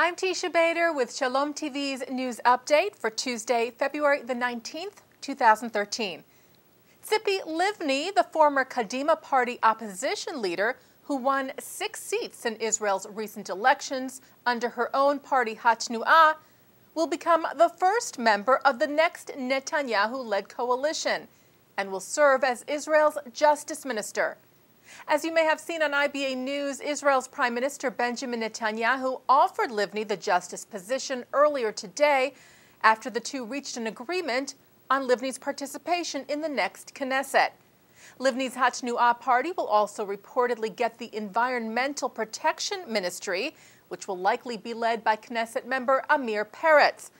I'm Teisha Bader with Shalom TV's news update for Tuesday, February the 19th, 2013. Tzipi Livni, the former Kadima Party opposition leader who won 6 seats in Israel's recent elections under her own party Hatnu'ah, will become the first member of the next Netanyahu-led coalition and will serve as Israel's justice minister. As you may have seen on IBA News, Israel's Prime Minister Benjamin Netanyahu offered Livni the justice position earlier today after the two reached an agreement on Livni's participation in the next Knesset. Livni's Hatnu'ah party will also reportedly get the Environmental Protection Ministry, which will likely be led by Knesset member Shimon Peres.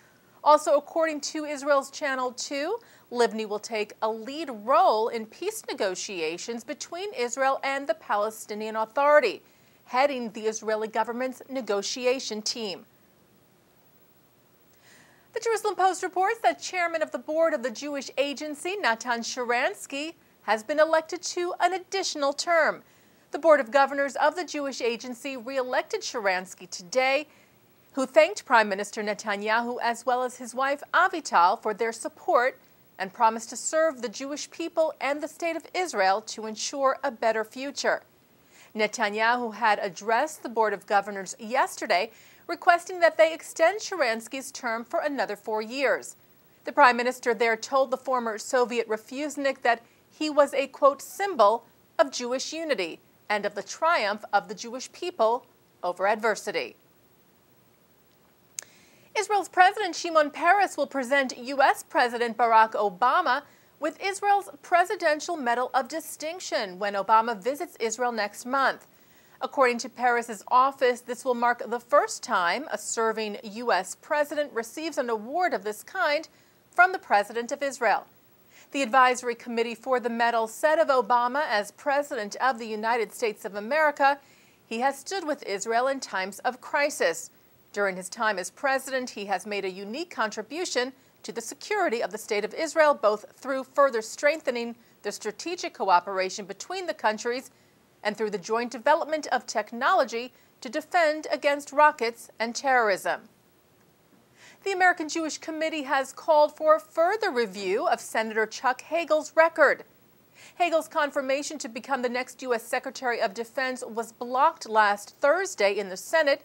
Also, according to Israel's Channel 2, Livni will take a lead role in peace negotiations between Israel and the Palestinian Authority, heading the Israeli government's negotiation team. The Jerusalem Post reports that chairman of the board of the Jewish agency, Natan Sharansky, has been elected to an additional term. The Board of Governors of the Jewish agency re-elected Sharansky today, who thanked Prime Minister Netanyahu as well as his wife Avital for their support and promised to serve the Jewish people and the state of Israel to ensure a better future. Netanyahu had addressed the Board of Governors yesterday, requesting that they extend Sharansky's term for another 4 years. The Prime Minister there told the former Soviet refusenik that he was a, quote, symbol of Jewish unity and of the triumph of the Jewish people over adversity. Israel's President Shimon Peres will present U.S. President Barack Obama with Israel's Presidential Medal of Distinction when Obama visits Israel next month. According to Peres' office, this will mark the first time a serving U.S. president receives an award of this kind from the President of Israel. The Advisory Committee for the medal said of Obama as President of the United States of America, he has stood with Israel in times of crisis. During his time as president, he has made a unique contribution to the security of the State of Israel, both through further strengthening the strategic cooperation between the countries and through the joint development of technology to defend against rockets and terrorism. The American Jewish Committee has called for further review of Senator Chuck Hagel's record. Hagel's confirmation to become the next U.S. Secretary of Defense was blocked last Thursday in the Senate,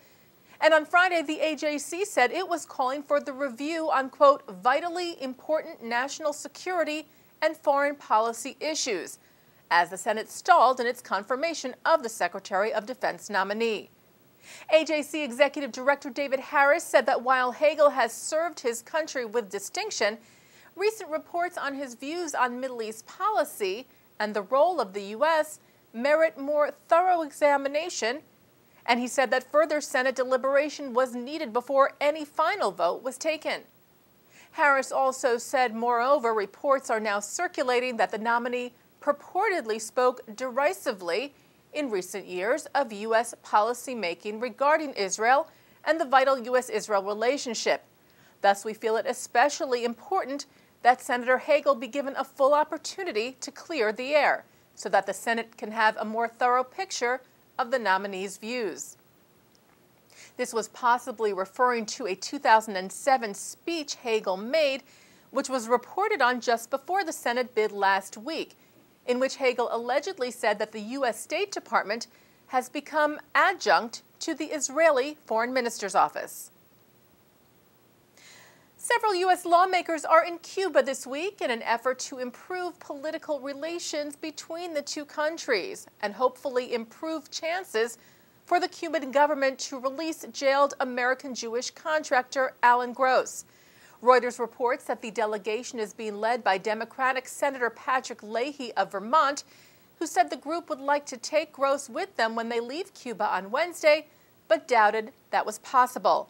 and on Friday, the AJC said it was calling for the review on, quote, vitally important national security and foreign policy issues, as the Senate stalled in its confirmation of the Secretary of Defense nominee. AJC Executive Director David Harris said that while Hagel has served his country with distinction, recent reports on his views on Middle East policy and the role of the U.S. merit more thorough examination, and he said that further Senate deliberation was needed before any final vote was taken. Harris also said, moreover, reports are now circulating that the nominee purportedly spoke derisively in recent years of U.S. policymaking regarding Israel and the vital U.S.-Israel relationship. Thus, we feel it especially important that Senator Hagel be given a full opportunity to clear the air so that the Senate can have a more thorough picture of the nominee's views. This was possibly referring to a 2007 speech Hagel made, which was reported on just before the Senate bid last week, in which Hagel allegedly said that the U.S. State Department has become adjunct to the Israeli Foreign Minister's office. Several U.S. lawmakers are in Cuba this week in an effort to improve political relations between the two countries and hopefully improve chances for the Cuban government to release jailed American Jewish contractor Alan Gross. Reuters reports that the delegation is being led by Democratic Senator Patrick Leahy of Vermont, who said the group would like to take Gross with them when they leave Cuba on Wednesday, but doubted that was possible.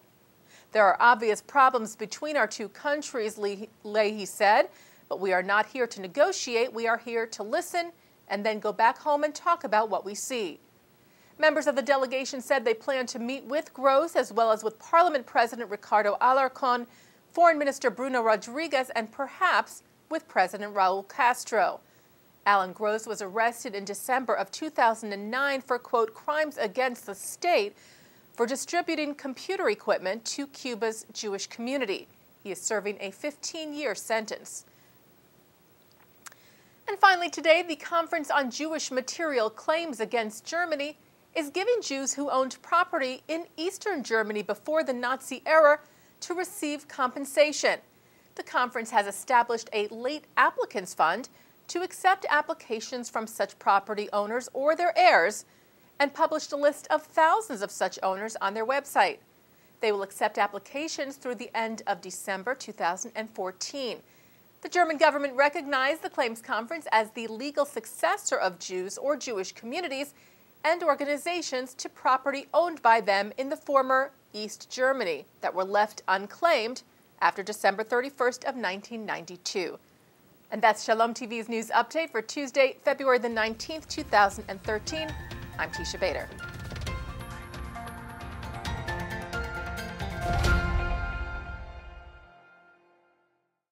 There are obvious problems between our two countries, Leahy said, but we are not here to negotiate. We are here to listen and then go back home and talk about what we see. Members of the delegation said they plan to meet with Gross as well as with Parliament President Ricardo Alarcon, Foreign Minister Bruno Rodriguez, and perhaps with President Raul Castro. Alan Gross was arrested in December of 2009 for, quote, crimes against the state, for distributing computer equipment to Cuba's Jewish community. He is serving a 15-year sentence. And finally today, the Conference on Jewish Material Claims Against Germany is giving Jews who owned property in Eastern Germany before the Nazi era to receive compensation. The conference has established a late applicants fund to accept applications from such property owners or their heirs and published a list of thousands of such owners on their website. They will accept applications through the end of December 2014. The German government recognized the Claims Conference as the legal successor of Jews or Jewish communities and organizations to property owned by them in the former East Germany that were left unclaimed after December 31st of 1992. And that's Shalom TV's news update for Tuesday, February the 19th, 2013. I'm Teisha Bader.